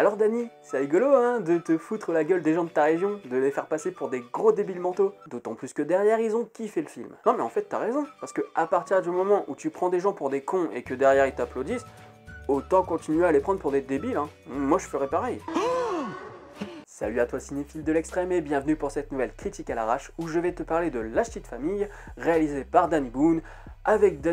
Alors Dany, c'est rigolo hein, de te foutre la gueule des gens de ta région, de les faire passer pour des gros débiles mentaux, d'autant plus que derrière ils ont kiffé le film. Non mais en fait t'as raison, parce que à partir du moment où tu prends des gens pour des cons et que derrière ils t'applaudissent, autant continuer à les prendre pour des débiles, hein. Moi je ferais pareil. Salut à toi cinéphile de l'extrême et bienvenue pour cette nouvelle critique à l'arrache où je vais te parler de La Ch'tite Famille, réalisée par Danny Boone, avec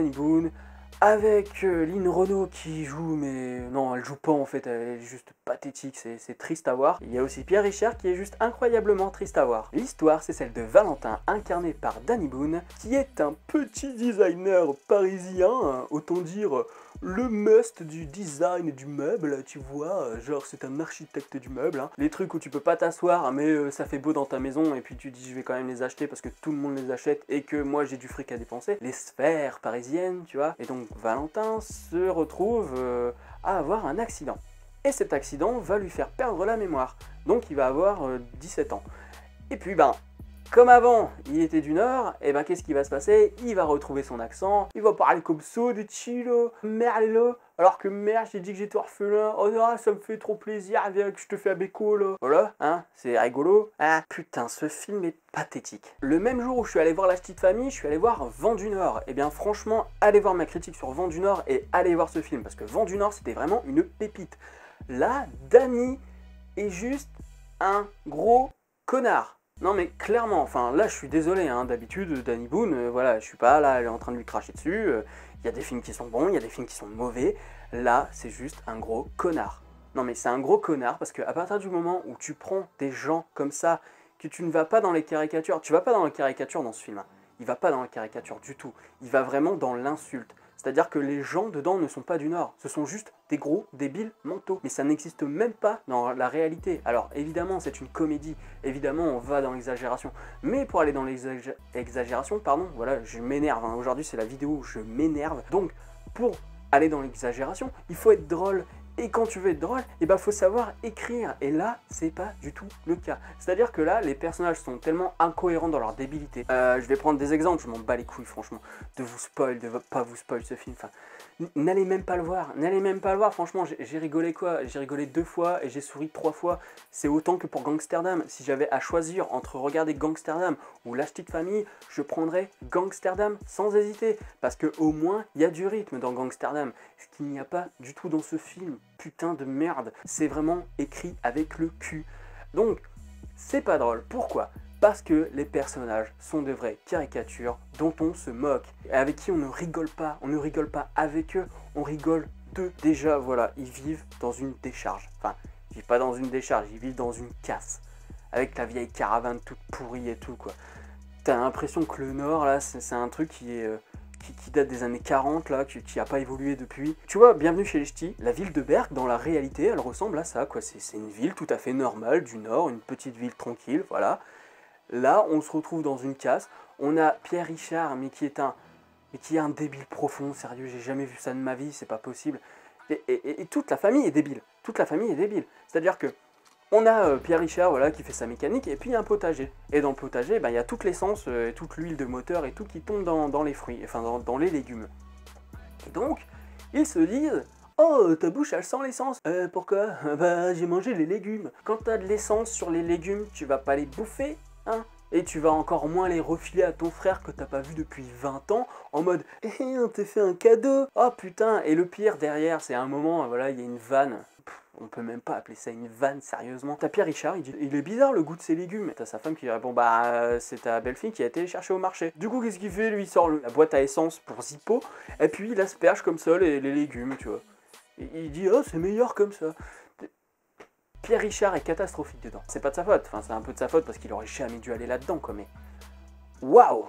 Lynn Renault qui joue, mais non, elle joue pas en fait, elle est juste pathétique, c'est triste à voir. Il y a aussi Pierre Richard qui est juste incroyablement triste à voir. L'histoire, c'est celle de Valentin, incarné par Danny Boone, qui est un petit designer parisien, autant dire le must du design du meuble, tu vois, genre c'est un architecte du meuble. Hein. Les trucs où tu peux pas t'asseoir, mais ça fait beau dans ta maison, et puis tu dis je vais quand même les acheter parce que tout le monde les achète et que moi j'ai du fric à dépenser. Les sphères parisiennes, tu vois. Et donc Valentin se retrouve à avoir un accident. Et cet accident va lui faire perdre la mémoire. Donc il va avoir 17 ans. Et puis comme avant, il était du Nord, et qu'est-ce qui va se passer? Il va retrouver son accent, il va parler comme ça, de chilo, merlo, alors que merde, j'ai dit que j'étais orphelin, oh non, ça me fait trop plaisir, viens que je te fais un béco là. Voilà, hein, c'est rigolo. Ah, putain, ce film est pathétique. Le même jour où je suis allé voir La Ch'tite Famille, je suis allé voir Vent du Nord. Et bien franchement, allez voir ma critique sur Vent du Nord et allez voir ce film, parce que Vent du Nord, c'était vraiment une pépite. Là, Danny est juste un gros connard. Non mais clairement, enfin là je suis désolé, hein, d'habitude Danny Boone, voilà, je suis pas là, elle est en train de lui cracher dessus, il y a des films qui sont bons, il y a des films qui sont mauvais, là c'est juste un gros connard. Non mais c'est un gros connard parce qu'à partir du moment où tu prends des gens comme ça, que tu ne vas pas dans les caricatures, tu vas pas dans la caricature dans ce film, hein. Il va pas dans la caricature du tout, il va vraiment dans l'insulte. C'est-à-dire que les gens dedans ne sont pas du Nord, ce sont juste des gros débiles mentaux. Mais ça n'existe même pas dans la réalité. Alors évidemment c'est une comédie, évidemment on va dans l'exagération. Mais pour aller dans l'exagération, pardon, voilà, je m'énerve. Hein. Aujourd'hui c'est la vidéo où je m'énerve. Donc pour aller dans l'exagération, il faut être drôle. Et quand tu veux être drôle, faut savoir écrire. Et là, c'est pas du tout le cas. C'est-à-dire que là, les personnages sont tellement incohérents dans leur débilité. Je vais prendre des exemples, je m'en bats les couilles, franchement, de vous spoil, de pas vous spoil ce film. Enfin, n'allez même pas le voir, franchement, j'ai rigolé quoi? J'ai rigolé 2 fois et j'ai souri 3 fois. C'est autant que pour Gangsterdam. Si j'avais à choisir entre regarder Gangsterdam ou La Ch'tite Famille, je prendrais Gangsterdam sans hésiter. Parce qu'au moins, il y a du rythme dans Gangsterdam. Ce qu'il n'y a pas du tout dans ce film. Putain de merde. C'est vraiment écrit avec le cul. Donc, c'est pas drôle. Pourquoi ? Parce que les personnages sont de vraies caricatures dont on se moque, et avec qui on ne rigole pas avec eux, on rigole d'eux. Déjà, voilà, ils vivent dans une décharge. Enfin, ils vivent pas dans une décharge, ils vivent dans une casse. Avec la vieille caravane toute pourrie et tout, quoi. T'as l'impression que le Nord, là, c'est un truc qui est... qui date des années 40, là, qui n'a pas évolué depuis. Tu vois, bienvenue chez les Ch'tis, la ville de Berck, dans la réalité, elle ressemble à ça, quoi. C'est une ville tout à fait normale du Nord, une petite ville tranquille, voilà. Là, on se retrouve dans une casse, on a Pierre Richard, mais qui est un débile profond, sérieux, j'ai jamais vu ça de ma vie, c'est pas possible. Et toute la famille est débile, C'est-à-dire que on a Pierre Richard, voilà, qui fait sa mécanique, et puis il y a un potager. Et dans le potager, il y a toute l'essence, toute l'huile de moteur et tout qui tombe dans les fruits, enfin dans les légumes. Et donc, ils se disent... Oh, ta bouche, elle sent l'essence. Pourquoi? J'ai mangé les légumes. Quand t'as de l'essence sur les légumes, tu vas pas les bouffer, hein? Et tu vas encore moins les refiler à ton frère que t'as pas vu depuis 20 ans, en mode « Eh, on t'a fait un cadeau !» Oh putain, et le pire derrière, c'est un moment, voilà, il y a une vanne. On peut même pas appeler ça une vanne, sérieusement. T'as Pierre Richard, il dit « Il est bizarre le goût de ces légumes. » T'as sa femme qui répond « c'est ta belle-fille qui a été les chercher au marché. » Du coup, qu'est-ce qu'il fait? Lui, il sort la boîte à essence pour Zippo, et puis il asperge comme ça les légumes, tu vois. Il dit « Oh, c'est meilleur comme ça !» Pierre Richard est catastrophique dedans. C'est pas de sa faute, enfin c'est un peu de sa faute parce qu'il aurait jamais dû aller là-dedans, quoi, mais... Waouh!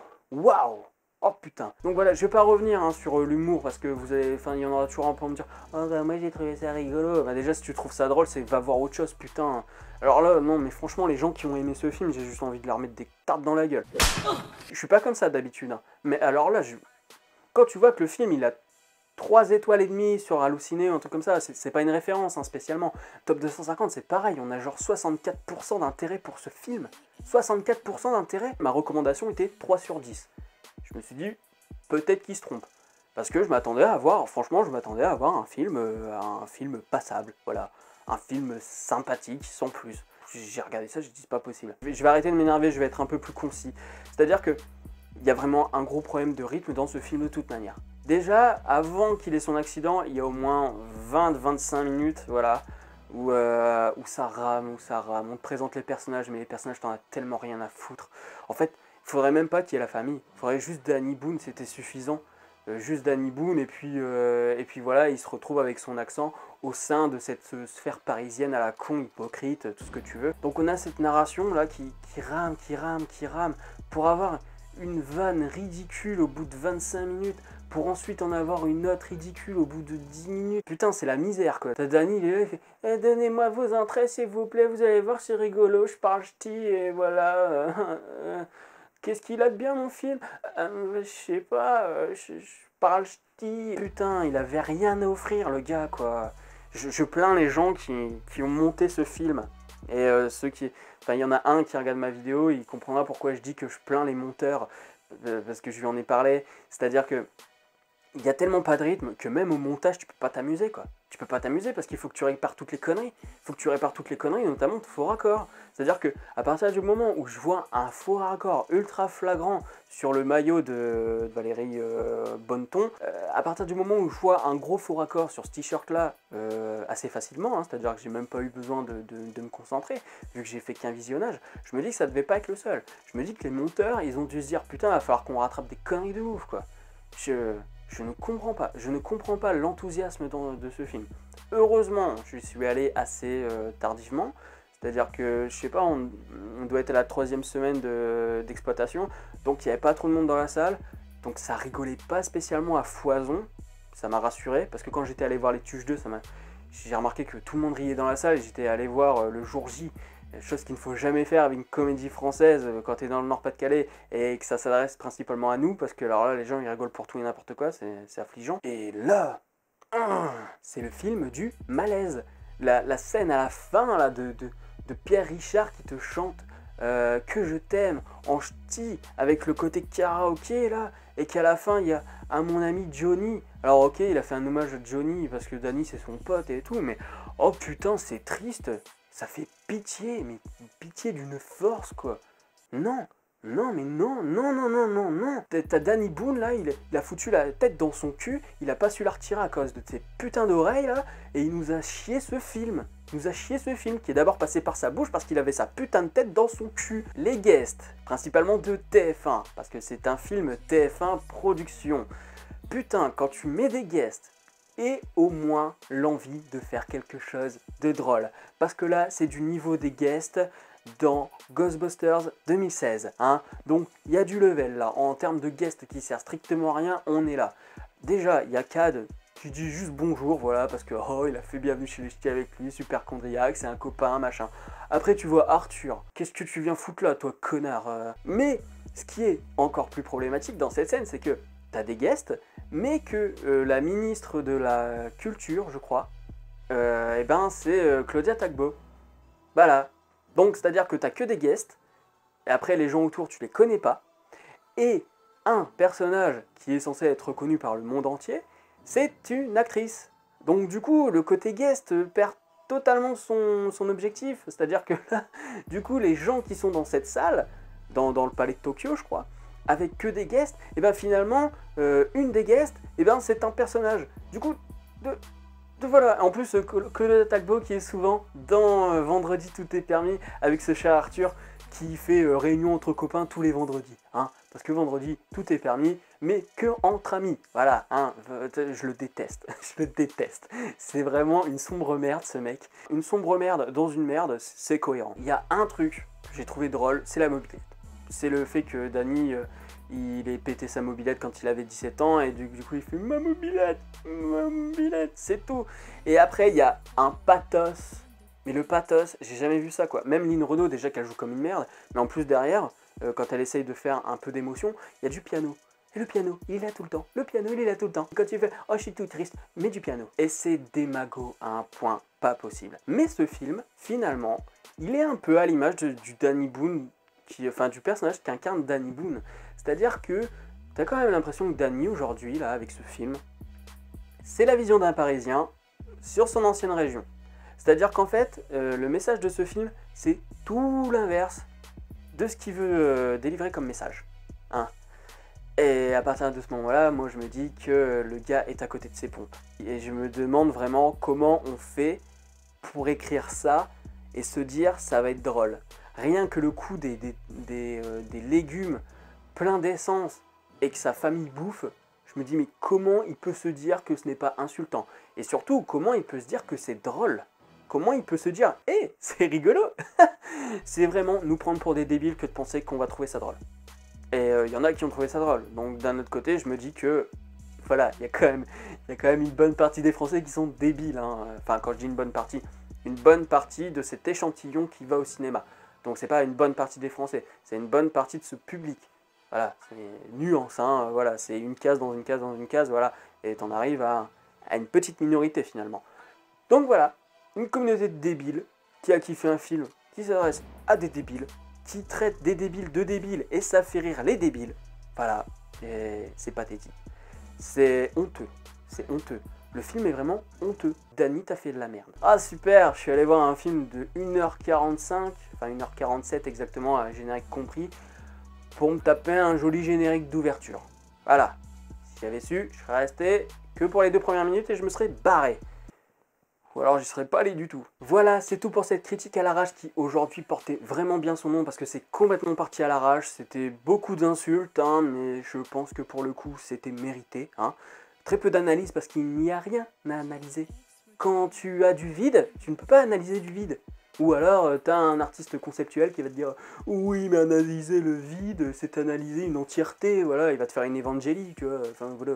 Oh putain. Donc voilà, je vais pas revenir sur l'humour parce que vous avez... Enfin, il y en aura toujours un peu à me dire « Oh moi j'ai trouvé ça rigolo. » Déjà, si tu trouves ça drôle, c'est va voir autre chose, putain. Alors là, non, mais franchement, les gens qui ont aimé ce film, j'ai juste envie de leur mettre des tartes dans la gueule. Je suis pas comme ça d'habitude, hein. Mais alors là, quand tu vois que le film, il a 3 étoiles et demie sur Halluciné, un truc comme ça, c'est pas une référence spécialement. Top 250, c'est pareil, on a genre 64% d'intérêt pour ce film. 64% d'intérêt. Ma recommandation était 3 sur 10. Je me suis dit, peut-être qu'il se trompe. Parce que je m'attendais à voir, franchement, un film passable, voilà. un film sympathique, sans plus. J'ai regardé ça, j'ai dit c'est pas possible. Je vais arrêter de m'énerver, je vais être un peu plus concis. C'est-à-dire que il y a vraiment un gros problème de rythme dans ce film de toute manière. Déjà, avant qu'il ait son accident, il y a au moins 20-25 minutes, voilà, où ça rame, on te présente les personnages, mais les personnages t'en as tellement rien à foutre. En fait, il faudrait même pas qu'il y ait la famille, il faudrait juste Danny Boone, c'était suffisant. Juste Danny Boone, et puis voilà, il se retrouve avec son accent au sein de cette sphère parisienne à la con, hypocrite, tout ce que tu veux. Donc on a cette narration là qui rame, pour avoir une vanne ridicule au bout de 25 minutes, pour ensuite en avoir une autre ridicule au bout de 10 minutes. Putain, c'est la misère quoi. T'as Danny, il est là, il fait eh, donnez-moi vos entrées s'il vous plaît, vous allez voir, c'est rigolo, je parle ch'ti, et voilà. Qu'est-ce qu'il a de bien mon film? Je sais pas, je parle ch'ti. Putain, il avait rien à offrir le gars quoi. Je plains les gens qui ont monté ce film. Et ceux qui... Enfin, il y en a un qui regarde ma vidéo, il comprendra pourquoi je dis que je plains les monteurs. Parce que je lui en ai parlé. C'est-à-dire que il y a tellement pas de rythme que même au montage, tu peux pas t'amuser quoi. Tu peux pas t'amuser parce qu'il faut que tu répares toutes les conneries. Il faut que tu répares toutes les conneries, notamment de faux raccords. C'est-à-dire que à partir du moment où je vois un faux raccord ultra flagrant sur le maillot de Valérie Bonneton, à partir du moment où je vois un gros faux raccord sur ce t-shirt-là assez facilement, hein, c'est-à-dire que j'ai même pas eu besoin de me concentrer, vu que j'ai fait qu'un visionnage, je me dis que ça devait pas être le seul. Je me dis que les monteurs, ils ont dû se dire putain, il va falloir qu'on rattrape des conneries de ouf quoi. Je ne comprends pas l'enthousiasme de ce film. Heureusement, je suis allé assez tardivement, c'est-à-dire que, je sais pas, on doit être à la 3e semaine d'exploitation, donc il n'y avait pas trop de monde dans la salle, donc ça rigolait pas spécialement à foison, ça m'a rassuré, parce que quand j'étais allé voir les Tuches 2, j'ai remarqué que tout le monde riait dans la salle, et j'étais allé voir le jour J, chose qu'il ne faut jamais faire avec une comédie française quand tu es dans le Nord-Pas-de-Calais et que ça s'adresse principalement à nous, parce que alors là les gens ils rigolent pour tout et n'importe quoi, c'est affligeant. Et là, c'est le film du malaise. La scène à la fin là, de Pierre Richard qui te chante que je t'aime en ch'ti avec le côté karaoké là, et qu'à la fin il y a mon ami Johnny. Alors ok, il a fait un hommage à Johnny parce que Danny c'est son pote et tout, mais oh putain c'est triste. Ça fait pitié, mais pitié d'une force quoi. Non, non, mais non, non, non, non, non, non. T'as Danny Boone là, il a foutu la tête dans son cul, il a pas su la retirer à cause de ses putains d'oreilles là, et il nous a chié ce film. Il nous a chié ce film qui est d'abord passé par sa bouche parce qu'il avait sa putain de tête dans son cul. Les guests, principalement de TF1, parce que c'est un film TF1 production. Putain, quand tu mets des guests, et au moins l'envie de faire quelque chose de drôle. Parce que là, c'est du niveau des guests dans Ghostbusters 2016. Hein. Donc, il y a du level là. En termes de guests qui sert strictement à rien, on est là. Déjà, il y a Cad qui dit juste bonjour, voilà, parce que oh, il a fait Bienvenue chez les Ch'tis avec lui, super chondriaque, c'est un copain, machin. Après, tu vois Arthur. Qu'est-ce que tu viens foutre là, toi, connard Mais, ce qui est encore plus problématique dans cette scène, c'est que t'as des guests, mais que la ministre de la Culture, je crois, eh ben c'est Claudia Tagbo. Voilà. Donc, c'est-à-dire que t'as que des guests, et après les gens autour, tu les connais pas, et un personnage qui est censé être reconnu par le monde entier, c'est une actrice. Donc du coup, le côté guest perd totalement son objectif, c'est-à-dire que là, du coup, les gens qui sont dans cette salle, dans le palais de Tokyo, je crois, avec que des guests, et bien finalement, une des guests, et ben c'est un personnage. Du coup, voilà. En plus, Claudia Tagbo qui est souvent dans Vendredi tout est permis, avec ce cher Arthur qui fait réunion entre copains tous les vendredis. Hein, parce que vendredi, tout est permis, mais que entre amis. Voilà, hein, je le déteste. Je le déteste. C'est vraiment une sombre merde, ce mec. Une sombre merde dans une merde, c'est cohérent. Il y a un truc que j'ai trouvé drôle, c'est la mobilette. C'est le fait que Danny, il ait pété sa mobilette quand il avait 17 ans, et du coup il fait ma mobilette, c'est tout. Et après, il y a un pathos. Mais le pathos, j'ai jamais vu ça quoi. Même Lynn Renaud, déjà qu'elle joue comme une merde, mais en plus derrière, quand elle essaye de faire un peu d'émotion, il y a du piano. Et le piano, il est là tout le temps. Le piano, il est là tout le temps. Quand tu fais oh je suis tout triste, mets du piano. Et c'est démago à un point pas possible. Mais ce film, finalement, il est un peu à l'image du Danny Boone, du personnage qui incarne Danny Boone. C'est-à-dire que t'as quand même l'impression que Danny aujourd'hui, là, avec ce film, c'est la vision d'un Parisien sur son ancienne région. C'est-à-dire qu'en fait, le message de ce film, c'est tout l'inverse de ce qu'il veut délivrer comme message. Hein. Et à partir de ce moment-là, moi je me dis que le gars est à côté de ses pompes. Et je me demande vraiment comment on fait pour écrire ça et se dire ça va être drôle. Rien que le coup des légumes pleins d'essence et que sa famille bouffe, je me dis mais comment il peut se dire que ce n'est pas insultant? Et surtout, comment il peut se dire que c'est drôle? Comment il peut se dire « Eh, c'est rigolo !» C'est vraiment nous prendre pour des débiles que de penser qu'on va trouver ça drôle. Et il y en a qui ont trouvé ça drôle. Donc d'un autre côté, je me dis que, voilà, il y a quand même une bonne partie des Français qui sont débiles. Hein. Enfin, quand je dis une bonne partie de cet échantillon qui va au cinéma. Donc c'est pas une bonne partie des Français, c'est une bonne partie de ce public. Voilà, c'est nuance, hein, voilà, c'est une case dans une case dans une case, voilà. Et t'en arrives à une petite minorité finalement. Donc voilà. Une communauté de débiles qui a kiffé un film qui s'adresse à des débiles, qui traite des débiles de débiles et ça fait rire les débiles. Voilà, et c'est pathétique. C'est honteux, c'est honteux. Le film est vraiment honteux. Danny, t'as fait de la merde. Ah super, je suis allé voir un film de 1h45, enfin 1h47 exactement, à générique compris, pour me taper un joli générique d'ouverture. Voilà, si j'avais su, je serais resté que pour les 2 premières minutes et je me serais barré. Ou alors j'y serais pas allé du tout. Voilà, c'est tout pour cette critique à l'arrache qui aujourd'hui portait vraiment bien son nom parce que c'est complètement parti à l'arrache. C'était beaucoup d'insultes, hein, mais je pense que pour le coup c'était mérité. Hein. Très peu d'analyse parce qu'il n'y a rien à analyser. Quand tu as du vide, tu ne peux pas analyser du vide. Ou alors t'as un artiste conceptuel qui va te dire « Oui, mais analyser le vide, c'est analyser une entièreté. » Voilà, il va te faire une évangélie, tu vois. Enfin, voilà.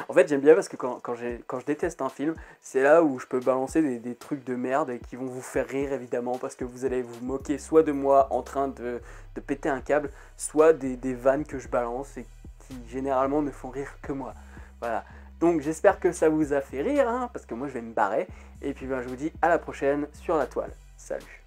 En fait, j'aime bien parce que quand je déteste un film, c'est là où je peux balancer des trucs de merde et qui vont vous faire rire évidemment parce que vous allez vous moquer soit de moi en train de péter un câble, soit des vannes que je balance et qui généralement ne font rire que moi. Voilà. Donc j'espère que ça vous a fait rire, hein, parce que moi je vais me barrer. Et puis ben, je vous dis à la prochaine sur la toile. Salut.